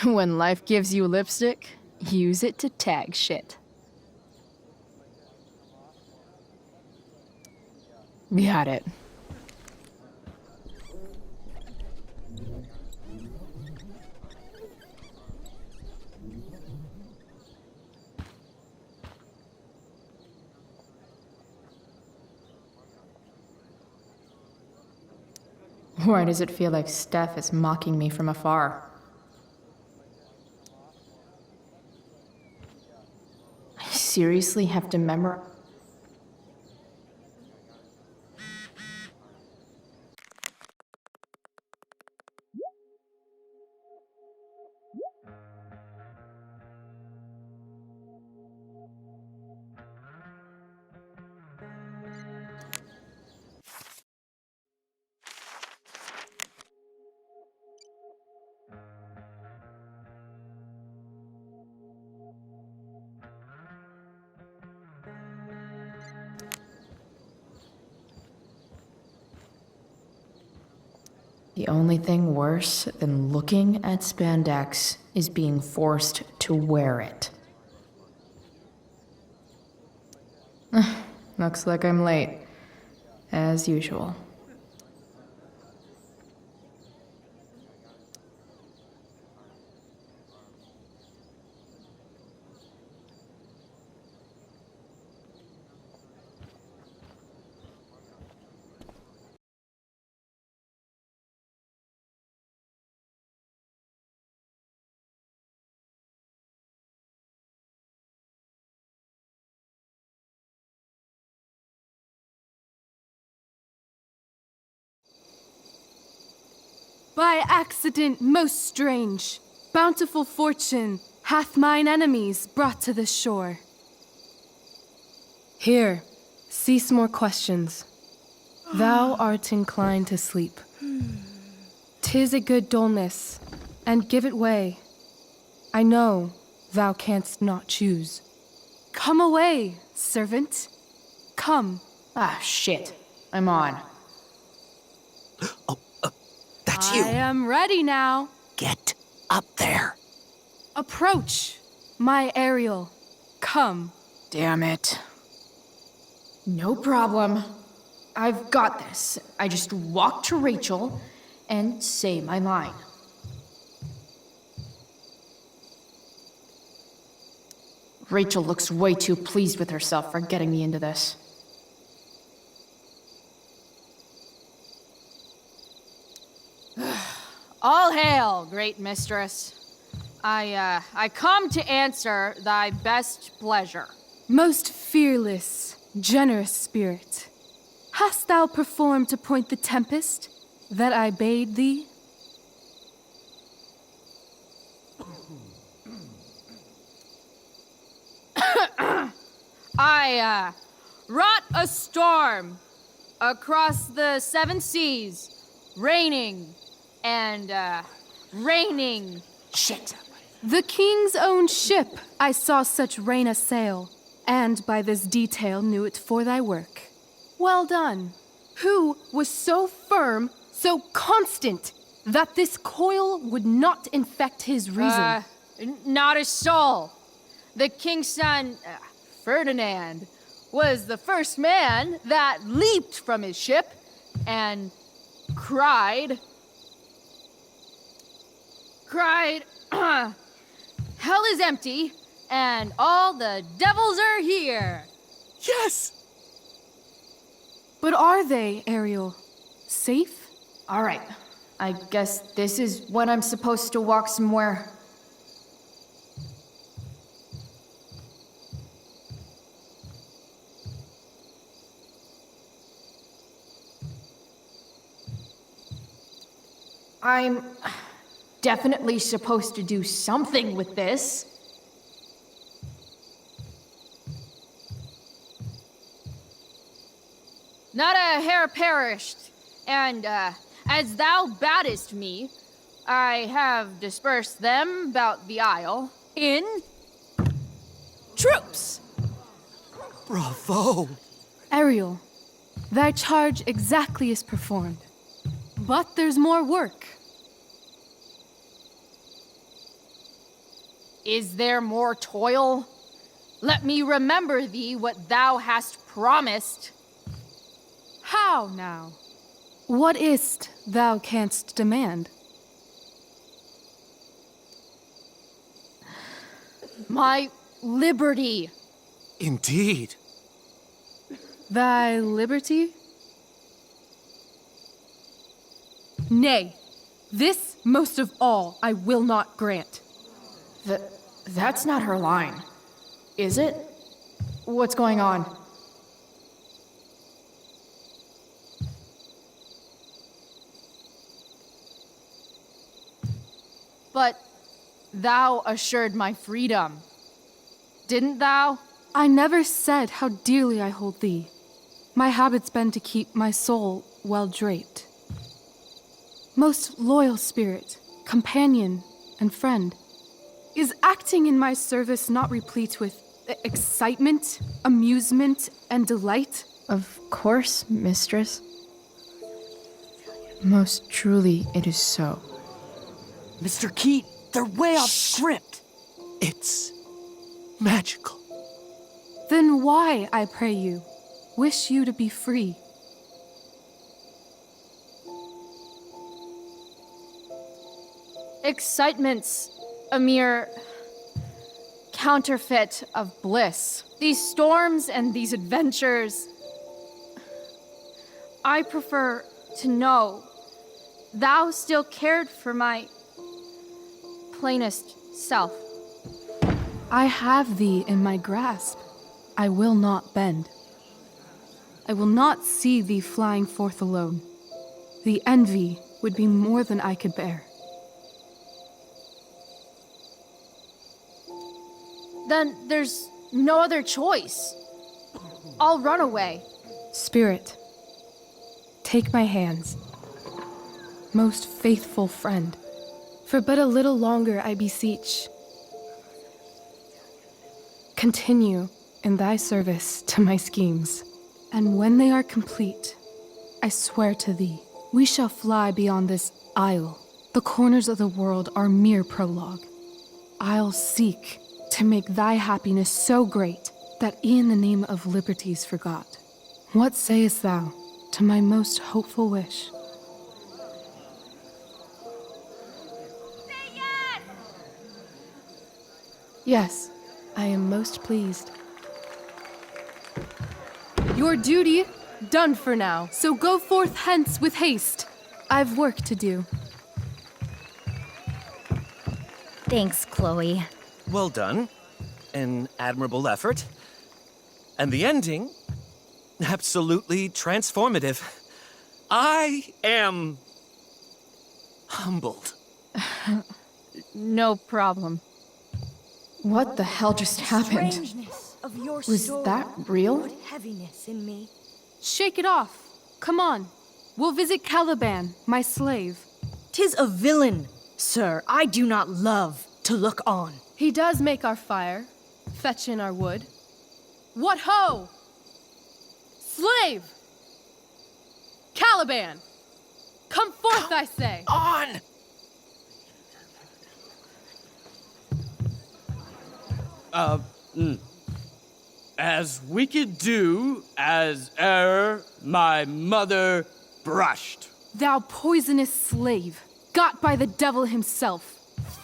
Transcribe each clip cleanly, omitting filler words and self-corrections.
When life gives you lipstick, use it to tag shit. Got it. Why does it feel like Steph is mocking me from afar? I seriously have to memorize. The only thing worse than looking at spandex is being forced to wear it. Looks like I'm late, as usual. By accident most strange, bountiful fortune hath mine enemies brought to this shore. Here, cease more questions. Thou art inclined to sleep. 'Tis a good dullness, and give it way. I know thou canst not choose. Come away, servant. Come. Ah, shit. I'm on. That's you. I am ready now. Get up there. Approach, my Ariel. Come. Damn it. No problem. I've got this. I just walk to Rachel and say my line. Rachel looks way too pleased with herself for getting me into this. All hail, great mistress. I come to answer thy best pleasure. Most fearless, generous spirit, hast thou performed to point the tempest that I bade thee? I wrought a storm across the 7 seas, raining and raining. Shit. The king's own ship I saw such rain a sail, and by this detail knew it for thy work. Well done. Who was so firm, so constant, that this coil would not infect his reason? Not a soul. The king's son, Ferdinand, was the first man that leaped from his ship and cried, hell is empty, and all the devils are here. Yes! But are they, Ariel? Safe? All right, I guess this is when I'm supposed to walk somewhere. I'm definitely supposed to do something with this. Not a hair perished, and as thou badest me, I have dispersed them about the isle in troops. Bravo! Ariel, thy charge exactly is performed. But there's more work. Is there more toil? Let me remember thee what thou hast promised. How now? What is't thou canst demand? My liberty. Indeed. Thy liberty? Nay, this most of all I will not grant. That's not her line, is it? What's going on? But thou assured my freedom, didn't thou? I never said how dearly I hold thee. My habit's been to keep my soul well draped. Most loyal spirit, companion, and friend, is acting in my service not replete with excitement, amusement, and delight? Of course, mistress. Most truly it is so. Mr. Keat, they're way off script. It's magical. Then why, I pray you, wish you to be free? Excitement's a mere counterfeit of bliss. These storms and these adventures, I prefer to know thou still cared for my plainest self. I have thee in my grasp. I will not bend. I will not see thee flying forth alone. The envy would be more than I could bear. Then there's no other choice. I'll run away. Spirit, take my hands. Most faithful friend, for but a little longer I beseech. Continue in thy service to my schemes, and when they are complete, I swear to thee, we shall fly beyond this isle. The corners of the world are mere prologue. I'll seek to make thy happiness so great that e'en the name of liberty's forgot. What sayest thou to my most hopeful wish? Say yes! Yes, I am most pleased. Your duty done for now, so go forth hence with haste. I've work to do. Thanks, Chloe. Well done. An admirable effort. And the ending, absolutely transformative. I am humbled. No problem. What the hell just happened? Strangeness of your Was soul that real? put heaviness in me. Shake it off. Come on. We'll visit Caliban, my slave. 'Tis a villain, sir, I do not love to look on. He does make our fire, fetch in our wood. What ho! Slave! Caliban! Come forth, I say! On! As wicked do as e'er my mother brushed. Thou poisonous slave, got by the devil himself,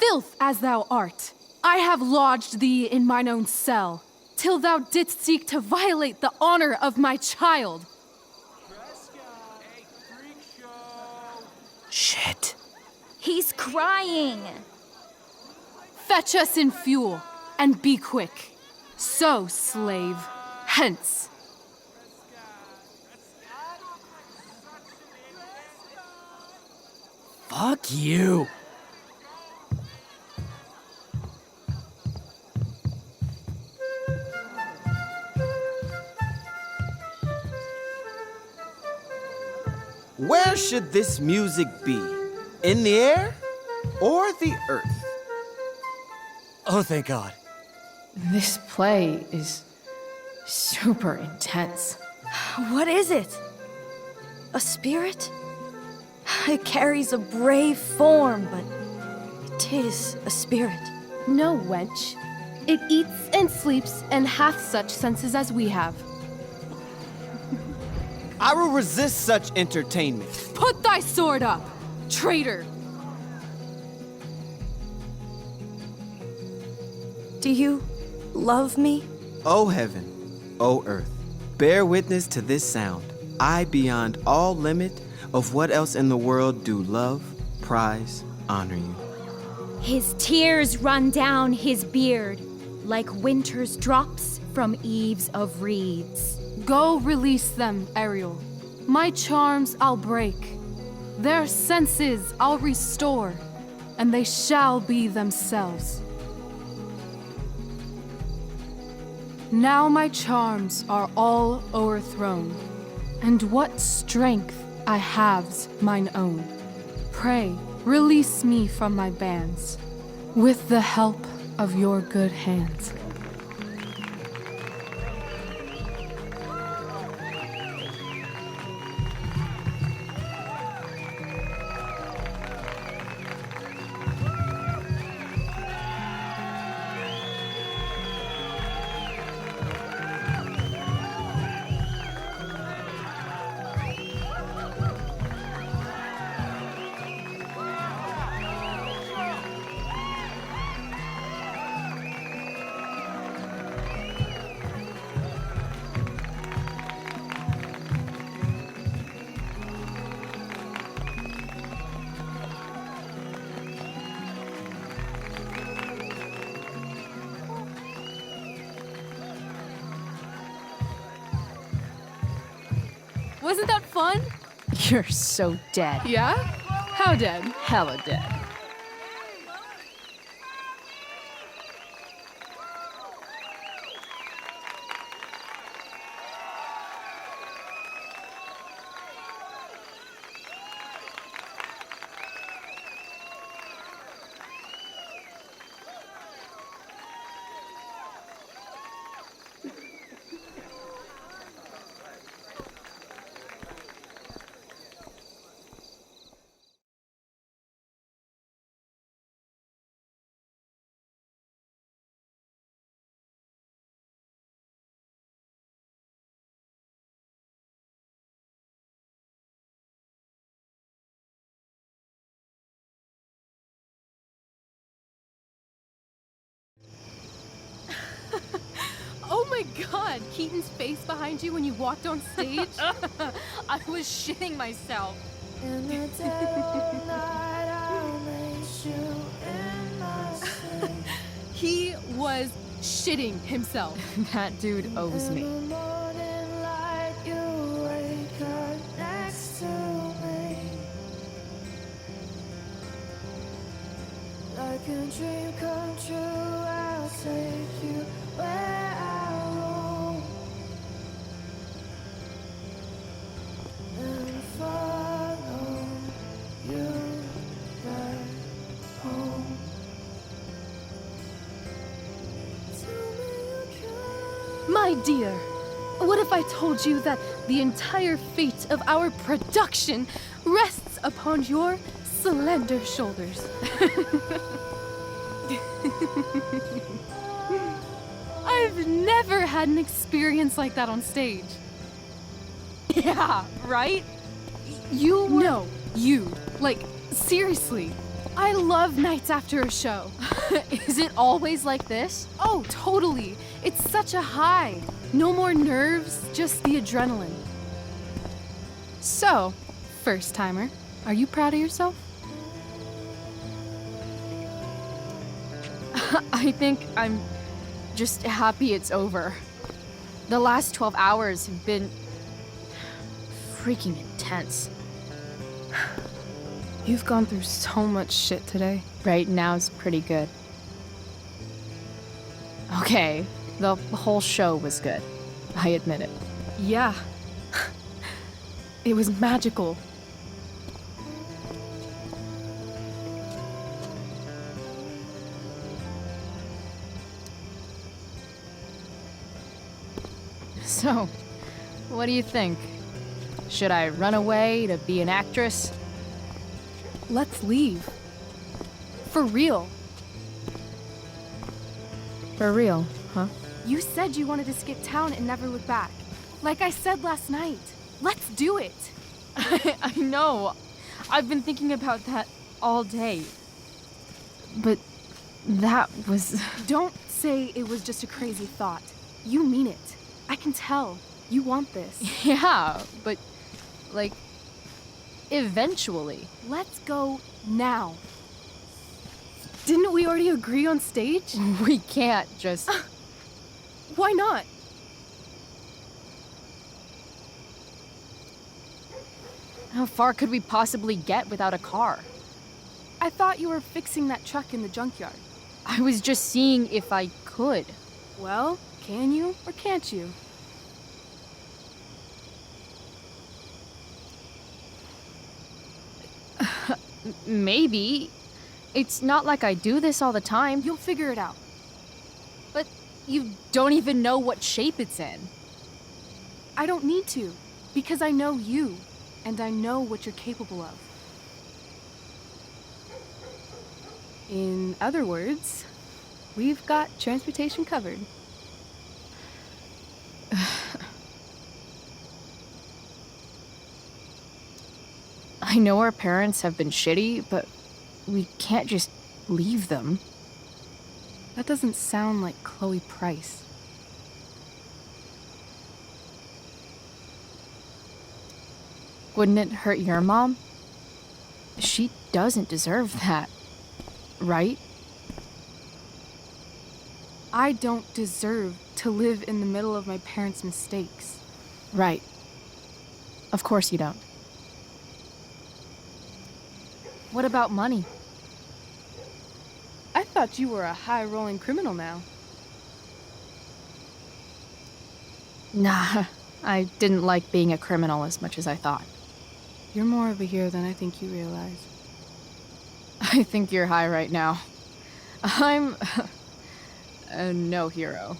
filth as thou art, I have lodged thee in mine own cell, till thou didst seek to violate the honor of my child. Shit. He's crying. Fetch us in fuel, and be quick. So, slave, hence. Fuck you. Where should this music be? In the air or the earth? Oh, thank God. This play is super intense. What is it? A spirit? It carries a brave form, but 'tis a spirit. No, wench. It eats and sleeps and hath such senses as we have. I will resist such entertainment. Put thy sword up, traitor! Do you love me? O heaven, O earth, bear witness to this sound. I, beyond all limit of what else in the world do love, prize, honor you. His tears run down his beard like winter's drops from eaves of reeds. Go release them, Ariel. My charms I'll break. Their senses I'll restore, and they shall be themselves. Now my charms are all o'erthrown, and what strength I have's mine own. Pray, release me from my bands, with the help of your good hands. Wasn't that fun? You're so dead. Yeah? How dead? Hella dead. Oh my god, Keaton's face behind you when you walked on stage? I was shitting myself. In the dead of night, I'll lace you in my sleep. He was shitting himself. That dude owes me. In the morning light, you wake up next to me. Like a dream come true, I'll take you where I roam. And follow you back home. Tell me you can. My dear, what if I told you that the entire fate of our production rests upon your slender shoulders? I've never had an experience like that on stage. Yeah, right? You were... No, you. Like, seriously. I love nights after a show. Is it always like this? Oh, totally. It's such a high. No more nerves, just the adrenaline. So, first timer, are you proud of yourself? I think I'm just happy it's over. The last 12 hours have been freaking intense. You've gone through so much shit today. Right now's pretty good. Okay, the whole show was good. I admit it. Yeah. It was magical. So, what do you think? Should I run away to be an actress? Let's leave. For real. For real, huh? You said you wanted to skip town and never look back. Like I said last night. Let's do it. I know. I've been thinking about that all day. But that was... Don't say it was just a crazy thought. You mean it. I can tell. You want this. Yeah, but, like, eventually. Let's go now. Didn't we already agree on stage? We can't just... Why not? How far could we possibly get without a car? I thought you were fixing that truck in the junkyard. I was just seeing if I could. Well, can you or can't you? Maybe. It's not like I do this all the time. You'll figure it out. But you don't even know what shape it's in. I don't need to, because I know you, and I know what you're capable of. In other words, we've got transportation covered. I know our parents have been shitty, but we can't just leave them. That doesn't sound like Chloe Price. Wouldn't it hurt your mom? She doesn't deserve that, right? I don't deserve to live in the middle of my parents' mistakes. Right. Of course you don't. What about money? I thought you were a high-rolling criminal now. Nah, I didn't like being a criminal as much as I thought. You're more of a hero than I think you realize. I think you're high right now. I'm no hero.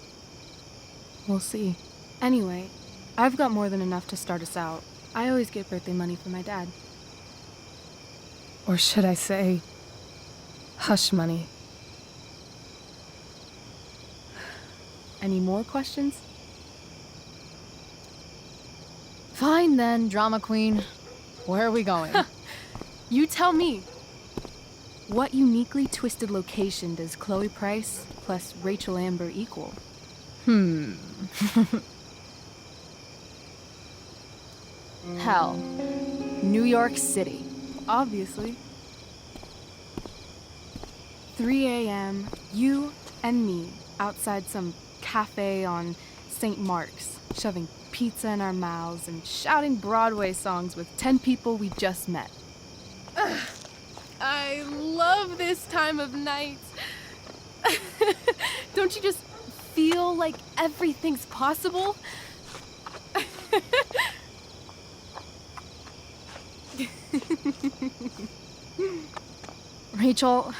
We'll see. Anyway, I've got more than enough to start us out. I always get birthday money from my dad. Or should I say, hush money. Any more questions? Fine then, drama queen. Where are we going? You tell me. What uniquely twisted location does Chloe Price plus Rachel Amber equal? Hell. New York City. Obviously. 3 a.m., you and me outside some cafe on St. Mark's, shoving pizza in our mouths and shouting Broadway songs with 10 people we just met. I love this time of night. Don't you just feel like everything's possible? Rachel,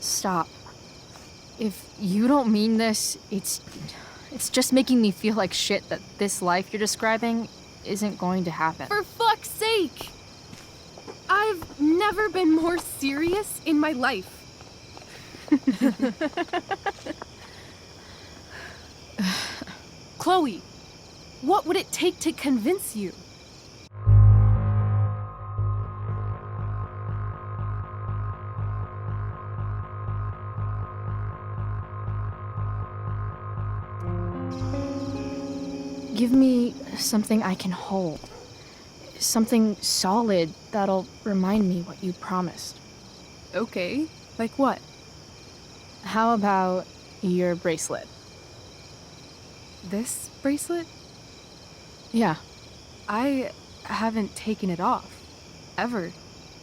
stop. If you don't mean this, it's just making me feel like shit that this life you're describing isn't going to happen. For fuck's sake! I've never been more serious in my life. Chloe, what would it take to convince you? Give me something I can hold. Something solid that'll remind me what you promised. Okay, like what? How about your bracelet? This bracelet? Yeah. I haven't taken it off. Ever.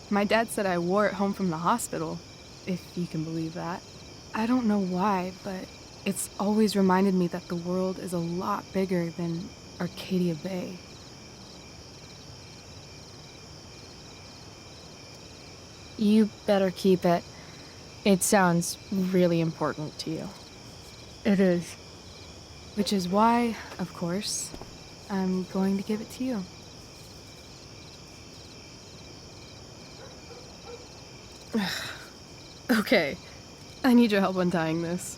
My dad said I wore it home from the hospital, if you can believe that. I don't know why, but it's always reminded me that the world is a lot bigger than Arcadia Bay. You better keep it. It sounds really important to you. It is. Which is why, of course, I'm going to give it to you. Okay. I need your help untying this.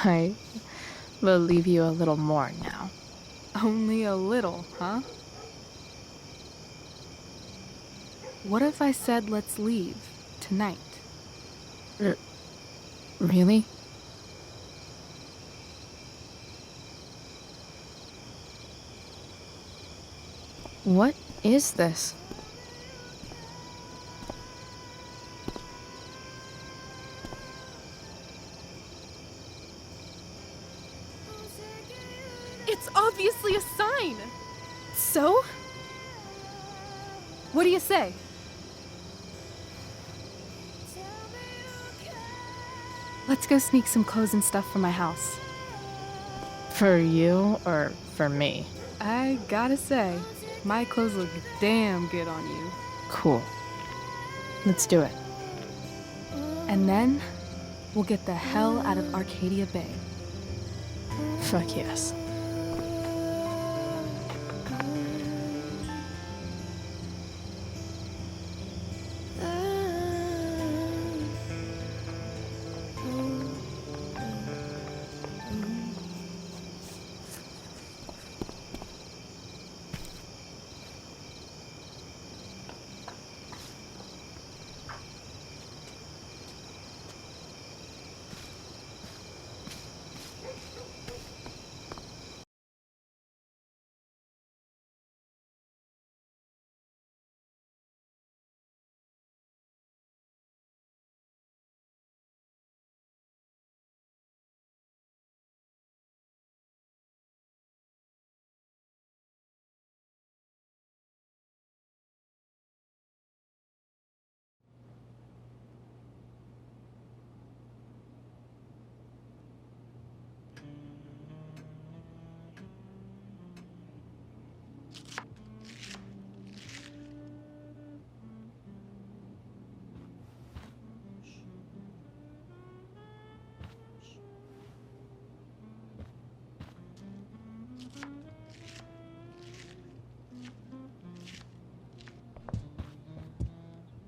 I believe you a little more now. Only a little, huh? What if I said let's leave tonight? Really? What is this? It's obviously a sign! So? What do you say? Let's go sneak some clothes and stuff from my house. For you or for me? I gotta say, my clothes look damn good on you. Cool. Let's do it. And then, we'll get the hell out of Arcadia Bay. Fuck yes.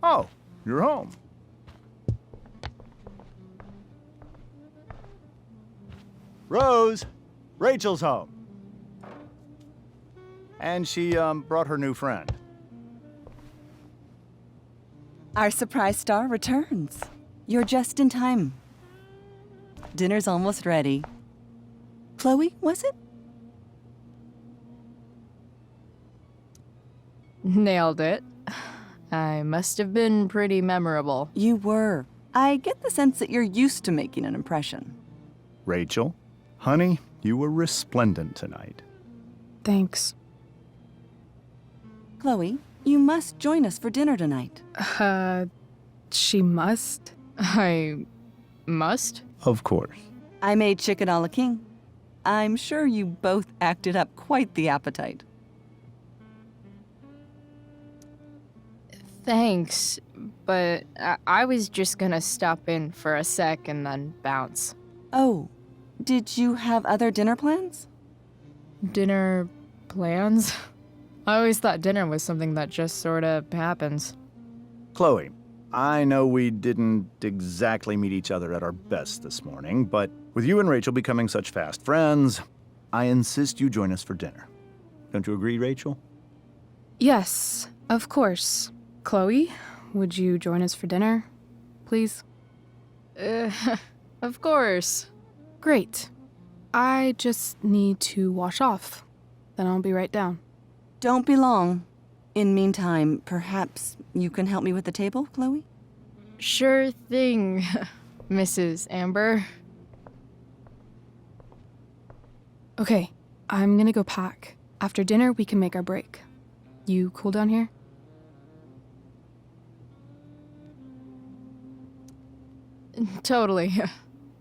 Oh, you're home. Rose, Rachel's home. And she, brought her new friend. Our surprise star returns. You're just in time. Dinner's almost ready. Chloe, was it? Nailed it. I must have been pretty memorable. You were. I get the sense that you're used to making an impression. Rachel, honey, you were resplendent tonight. Thanks. Chloe, you must join us for dinner tonight. She must? I must? Of course. I made chicken a la king. I'm sure you both acted up quite the appetite. Thanks, but I was just gonna stop in for a sec and then bounce. Oh, did you have other dinner plans? Dinner plans? I always thought dinner was something that just sorta happens. Chloe, I know we didn't exactly meet each other at our best this morning, but with you and Rachel becoming such fast friends, I insist you join us for dinner. Don't you agree, Rachel? Yes, of course. Chloe, would you join us for dinner, please? Of course. Great. I just need to wash off. Then I'll be right down. Don't be long. In meantime, perhaps you can help me with the table, Chloe? Sure thing, Mrs. Amber. Okay, I'm gonna go pack. After dinner, we can make our break. You cool down here? Totally.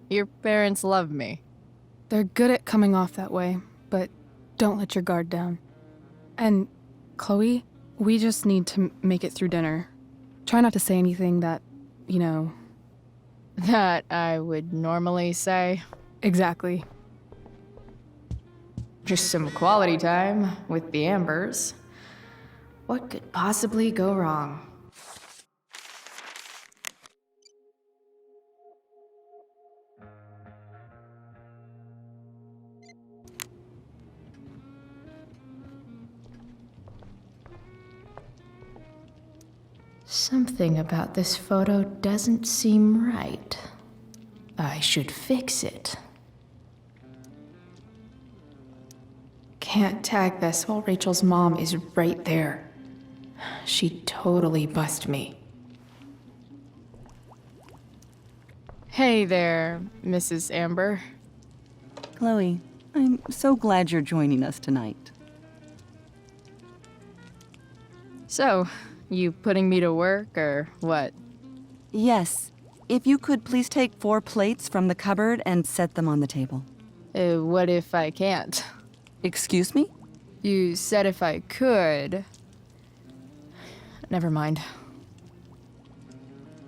Your parents love me. They're good at coming off that way, but don't let your guard down. And, Chloe, we just need to make it through dinner. Try not to say anything that, you know... That I would normally say. Exactly. Just some quality time with the Ambers. What could possibly go wrong? Something about this photo doesn't seem right. I should fix it. Can't tag this while Rachel's mom is right there. She'd totally bust me. Hey there, Mrs. Amber. Chloe, I'm so glad you're joining us tonight. So, you putting me to work, or what? Yes. If you could please take 4 plates from the cupboard and set them on the table. What if I can't? Excuse me? You said if I could. Never mind.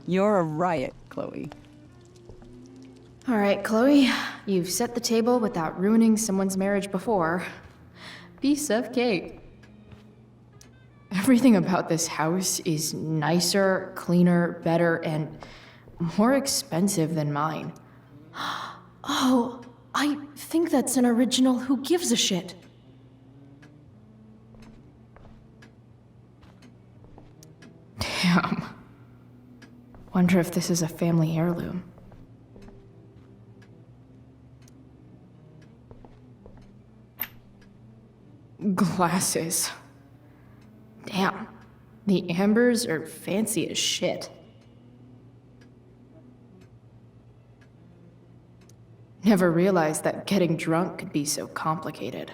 You're a riot, Chloe. All right, Chloe, you've set the table without ruining someone's marriage before. Piece of cake. Everything about this house is nicer, cleaner, better, and more expensive than mine. Oh, I think that's an original Who Gives a Shit. Damn. Wonder if this is a family heirloom. Glasses. Damn. The Ambers are fancy as shit. Never realized that getting drunk could be so complicated.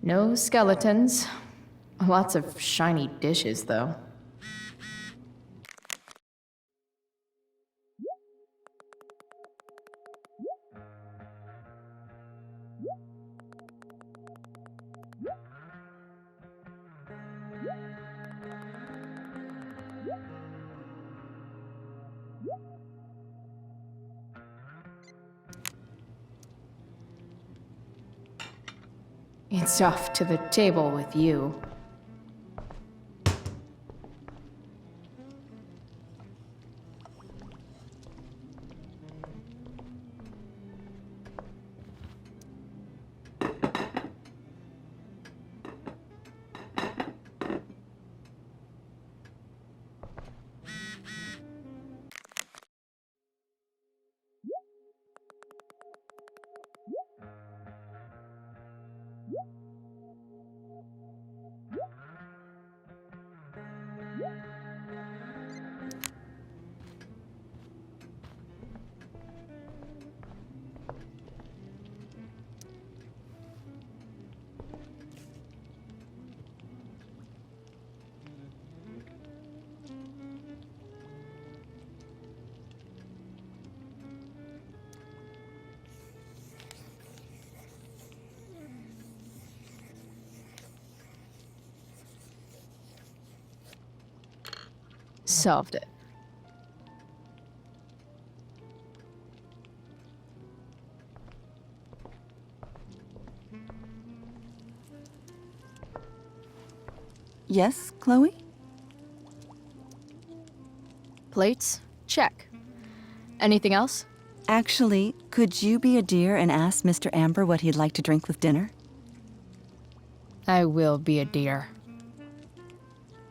No skeletons. Lots of shiny dishes, though. It's off to the table with you. Solved it. Yes, Chloe? Plates? Check. Anything else? Actually, could you be a dear and ask Mr. Amber what he'd like to drink with dinner? I will be a dear.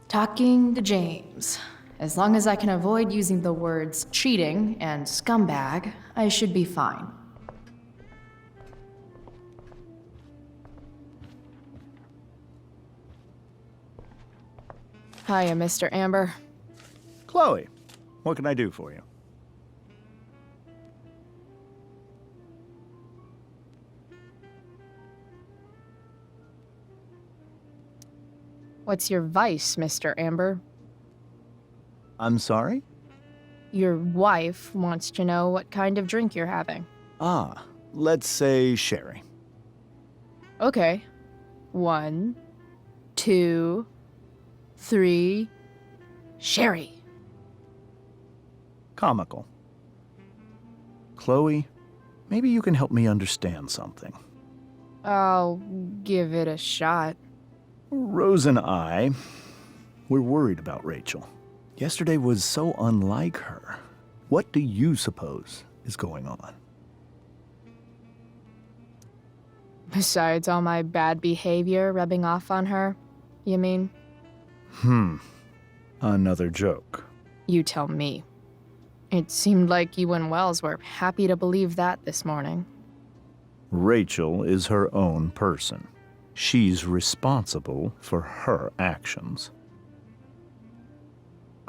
Talking to James. As long as I can avoid using the words cheating and scumbag, I should be fine. Hiya, Mr. Amber. Chloe, what can I do for you? What's your vice, Mr. Amber? I'm sorry? Your wife wants to know what kind of drink you're having. Ah, let's say sherry. Okay. 1, 2, 3. Sherry. Comical. Chloe, Maybe you can help me understand something. I'll give it a shot. Rose and I, we're worried about Rachel. Yesterday was so unlike her. What do you suppose is going on? Besides all my bad behavior rubbing off on her, you mean? Another joke. You tell me. It seemed like you and Wells were happy to believe that this morning. Rachel is her own person. She's responsible for her actions.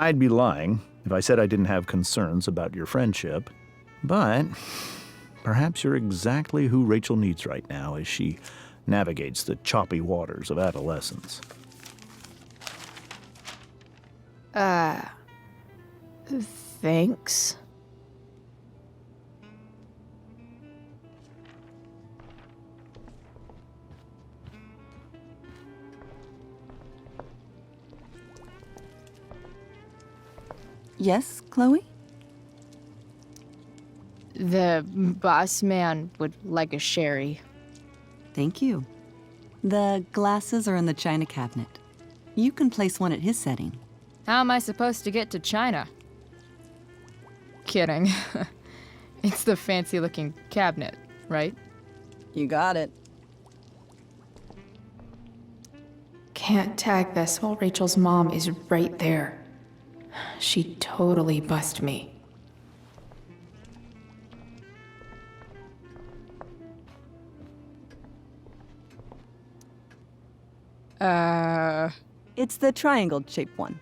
I'd be lying if I said I didn't have concerns about your friendship, but perhaps you're exactly who Rachel needs right now as she navigates the choppy waters of adolescence. Thanks. Yes, Chloe? The boss man would like a sherry. Thank you. The glasses are in the china cabinet. You can place one at his setting. How am I supposed to get to China? Kidding. It's the fancy-looking cabinet, right? You got it. Can't tag this while Rachel's mom is right there. She'd totally bust me. It's the triangle-shaped one.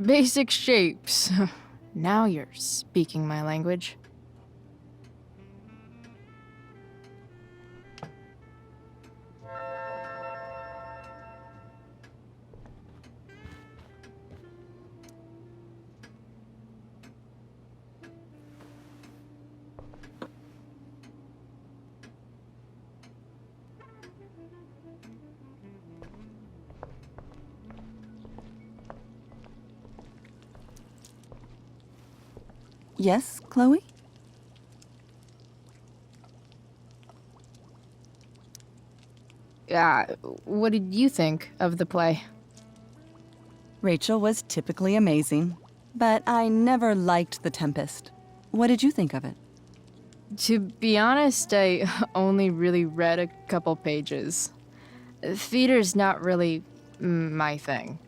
Basic shapes. Now you're speaking my language. Yes, Chloe? What did you think of the play? Rachel was typically amazing, but I never liked The Tempest. What did you think of it? To be honest, I only really read a couple pages. Theater's not really my thing.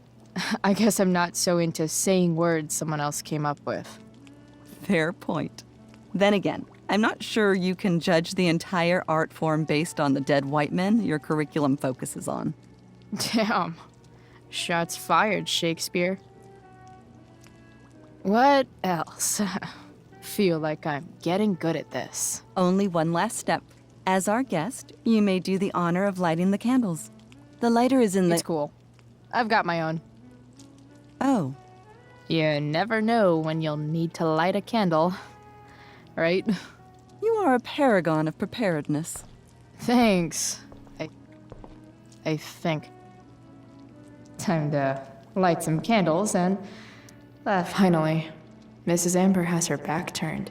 I guess I'm not so into saying words someone else came up with. Fair point. Then again, I'm not sure you can judge the entire art form based on the dead white men your curriculum focuses on. Damn. Shots fired, Shakespeare. What else? Feel like I'm getting good at this. Only one last step. As our guest, you may do the honor of lighting the candles. The lighter is in the... It's cool. I've got my own. Oh. You never know when you'll need to light a candle, right? You are a paragon of preparedness. Thanks. I think. Time to light some candles and... Finally, Mrs. Amber has her back turned.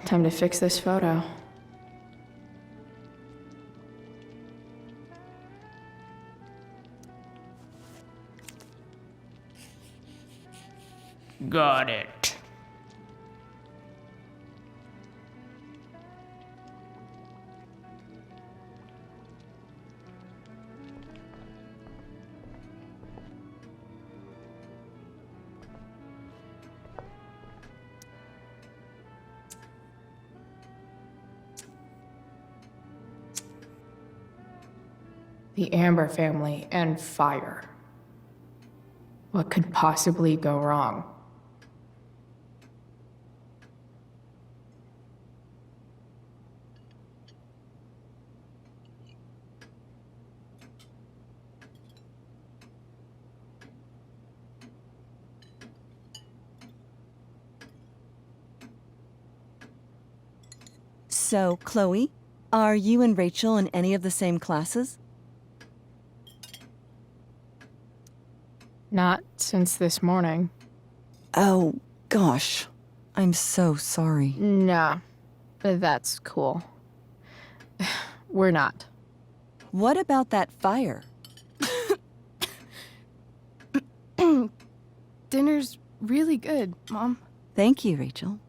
Time to fix this photo. Got it. The Amber family and fire. What could possibly go wrong? So, Chloe, are you and Rachel in any of the same classes? Not since this morning. Oh, gosh. I'm so sorry. Nah, that's cool. We're not. What about that fire? Dinner's really good, Mom. Thank you, Rachel.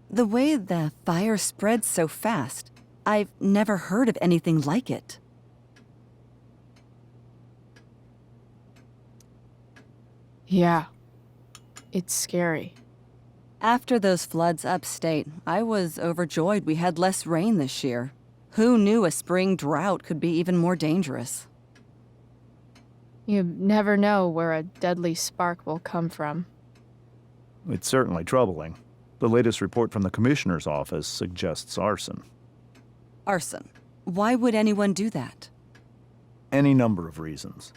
The way the fire spreads so fast, I've never heard of anything like it. Yeah, it's scary. After those floods upstate, I was overjoyed we had less rain this year. Who knew a spring drought could be even more dangerous? You never know where a deadly spark will come from. It's certainly troubling. The latest report from the Commissioner's office suggests arson. Arson. Why would anyone do that? Any number of reasons.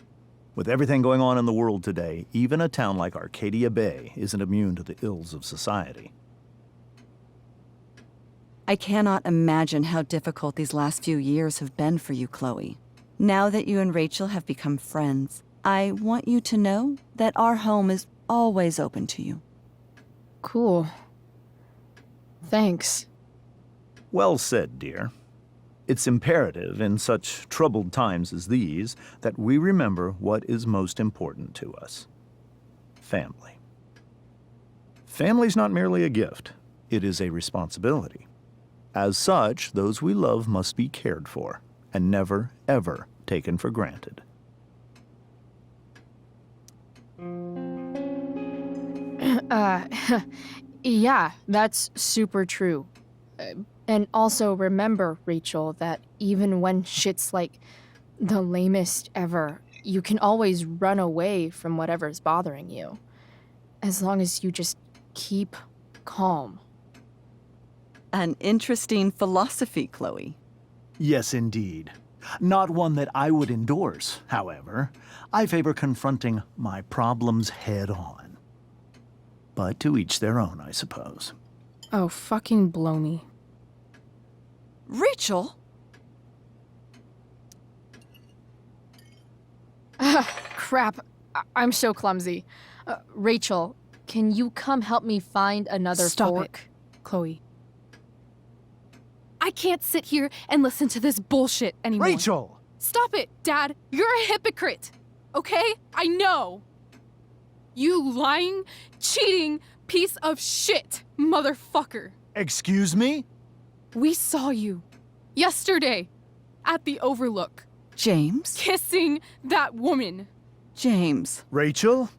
With everything going on in the world today, even a town like Arcadia Bay isn't immune to the ills of society. I cannot imagine how difficult these last few years have been for you, Chloe. Now that you and Rachel have become friends, I want you to know that our home is always open to you. Cool. Thanks. Well said, dear. It's imperative in such troubled times as these that we remember what is most important to us. Family. Family's not merely a gift, it is a responsibility. As such, those we love must be cared for and never, ever taken for granted. Yeah, that's super true. And also remember, Rachel, that even when shit's like the lamest ever, you can always run away from whatever's bothering you. As long as you just keep calm. An interesting philosophy, Chloe. Yes, indeed. Not one that I would endorse, however. I favor confronting my problems head on. But to each their own, I suppose. Oh, fucking blow me. Rachel? Crap. I'm so clumsy. Rachel, can you come help me find another Stop fork? it, Chloe. I can't sit here and listen to this bullshit anymore. Rachel! Stop it, Dad. You're a hypocrite. Okay? I know. You lying, cheating piece of shit, motherfucker. Excuse me? We saw you yesterday at the Overlook. James? Kissing that woman. James. Rachel?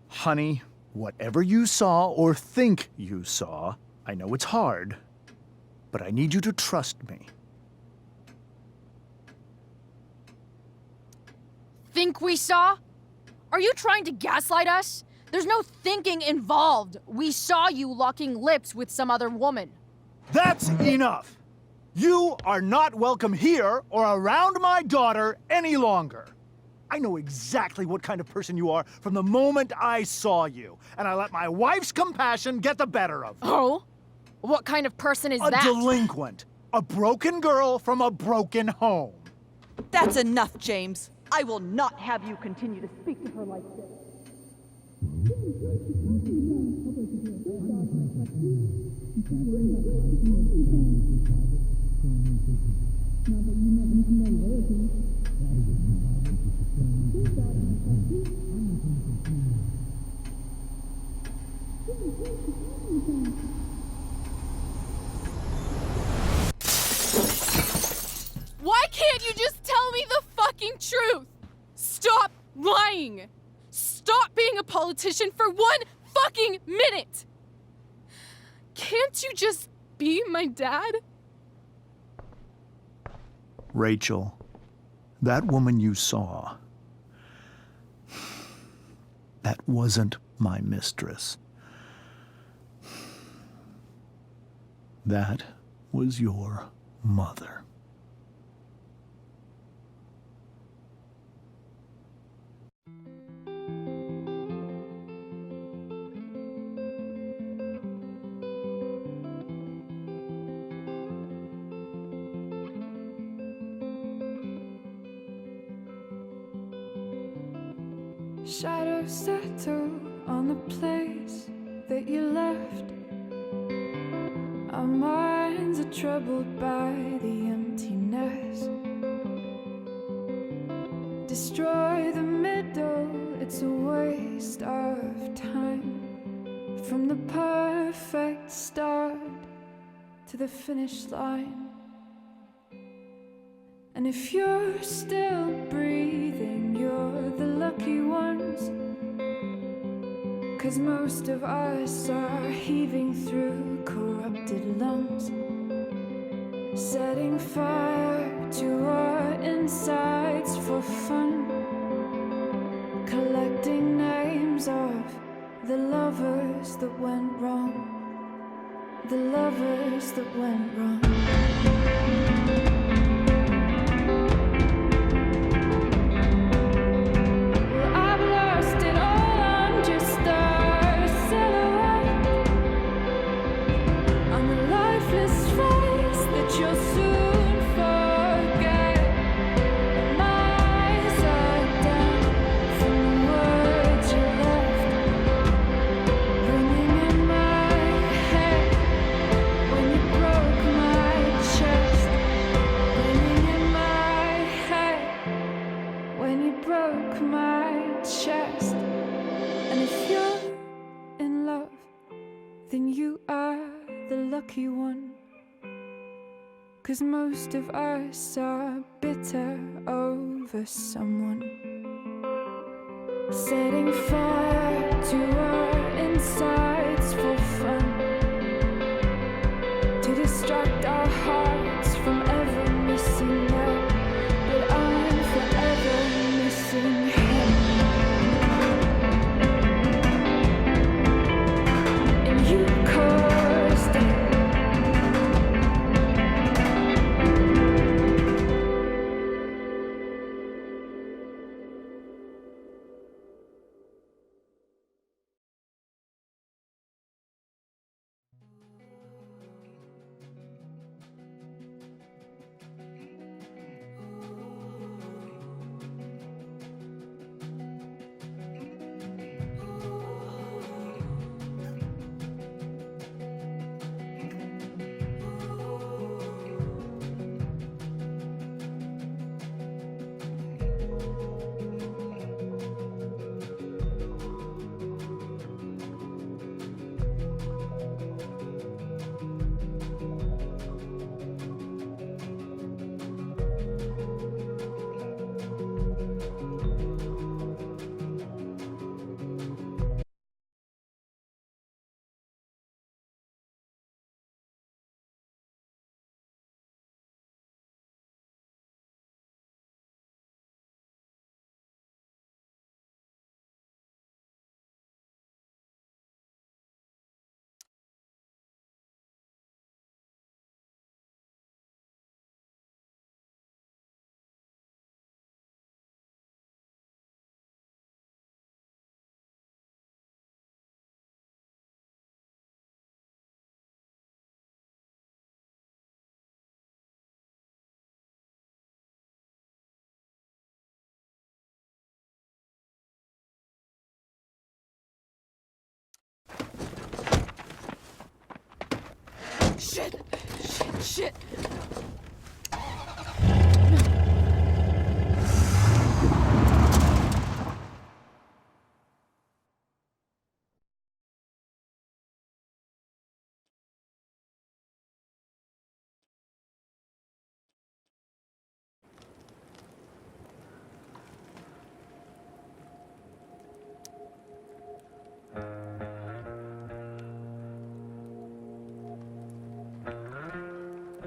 Honey, whatever you saw or think you saw, I know it's hard, but I need you to trust me. Think we saw? Are you trying to gaslight us? There's no thinking involved. We saw you locking lips with some other woman. That's enough! You are not welcome here or around my daughter any longer. I know exactly what kind of person you are from the moment I saw you, and I let my wife's compassion get the better of you. Oh? What kind of person is A that? delinquent. A broken girl from a broken home. That's enough, James. I will not have you continue to speak to her like this. Why can't you just tell me the fucking truth? Stop lying. Stop being a politician for 1 fucking minute. Can't you just be my dad? Rachel, that woman you saw, that wasn't my mistress. That was your mother. Shadows settle on the place that you left troubled by the emptiness. Destroy the middle, it's a waste of time. From the perfect start to the finish line. And if you're still breathing, you're the lucky ones. 'Cause most of us are heaving through corrupted lungs, setting fire to our insides for fun, collecting names of the lovers that went wrong, the lovers that went wrong. Lucky one, 'cause most of us are bitter over someone, setting fire to our insides for fun, to distract our hearts from ever missing that. But I'm forever missing him. And you caused it. Shit! Shit! Shit!